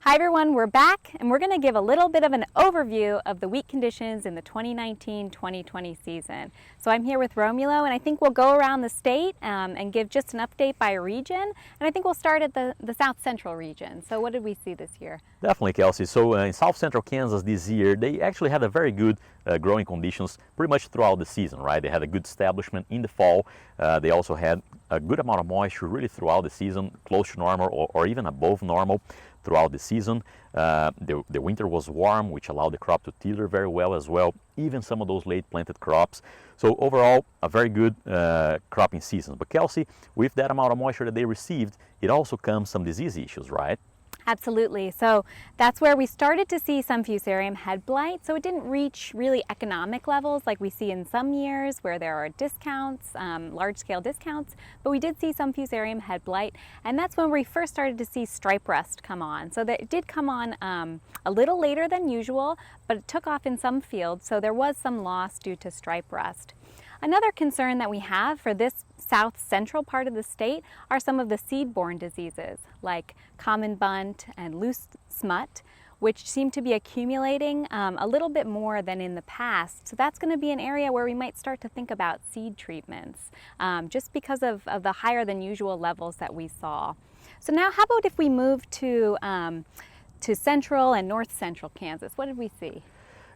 Hi everyone, we're back and we're going to give a little bit of an overview of the wheat conditions in the 2019-2020 season. So I'm here with Romulo and I think we'll go around the state and give just an update by region. And I think we'll start at the South Central region. So what did we see this year? Definitely, Kelsey. So in South Central Kansas this year, they actually had a very good growing conditions pretty much throughout the season, right? They had a good establishment in the fall. They also had a good amount of moisture really throughout the season, close to normal or even above normal throughout the season. The winter was warm, which allowed the crop to tether very well as well, even some of those late planted crops. So overall, a very good cropping season. But Kelsey, with that amount of moisture that they received, it also comes some disease issues, right? Absolutely. So that's where we started to see some fusarium head blight. So it didn't reach really economic levels like we see in some years where there are discounts, large-scale discounts, but we did see some fusarium head blight, and that's when we first started to see stripe rust come on. So that it did come on a little later than usual, but it took off in some fields, so there was some loss due to stripe rust. Another concern that we have for this south central part of the state are some of the seed-borne diseases like common bunt and loose smut, which seem to be accumulating a little bit more than in the past. So that's going to be an area where we might start to think about seed treatments just because of the higher than usual levels that we saw. So now how about if we move to central and north central Kansas? What did we see?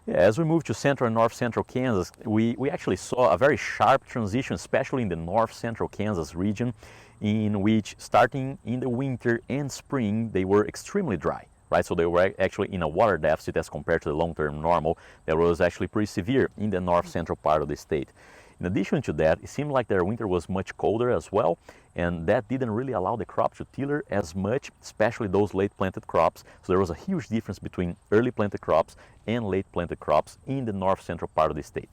Yeah, as we move to central and north central Kansas, we actually saw a very sharp transition, especially in the north central Kansas region, in which starting in the winter and spring, they were extremely dry, right? So they were actually in a water deficit as compared to the long-term normal that was actually pretty severe in the north central part of the state. In addition to that, it seemed like their winter was much colder as well, and that didn't really allow the crop to tiller as much, especially those late planted crops. So there was a huge difference between early planted crops and late planted crops in the north central part of the state.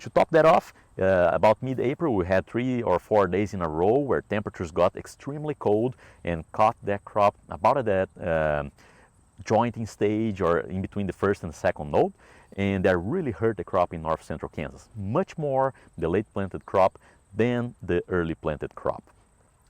To top that off, about mid-April, we had 3 or 4 days in a row where temperatures got extremely cold and caught that crop about at that jointing stage or in between the first and second node, and that really hurt the crop in north central Kansas, much more the late planted crop than the early planted crop.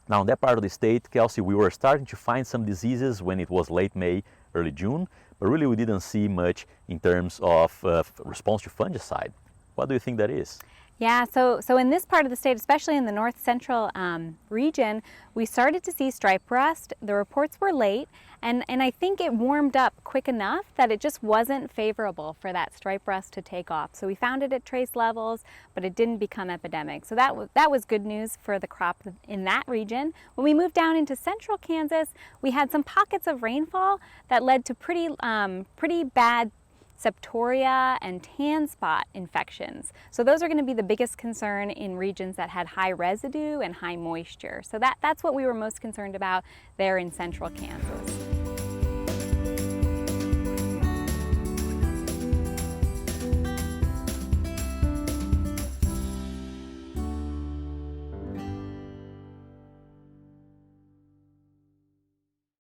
Now in that part of the state, Kelsey, we were starting to find some diseases when it was late May, early June, but really we didn't see much in terms of response to fungicide. What do you think that is? Yeah, so in this part of the state, especially in the north central region, we started to see stripe rust. The reports were late, and I think it warmed up quick enough that it just wasn't favorable for that stripe rust to take off. So we found it at trace levels, but it didn't become epidemic. So that was good news for the crop in that region. When we moved down into central Kansas, we had some pockets of rainfall that led to pretty bad septoria and tan spot infections. So those are going to be the biggest concern in regions that had high residue and high moisture. So that's what we were most concerned about there in central Kansas.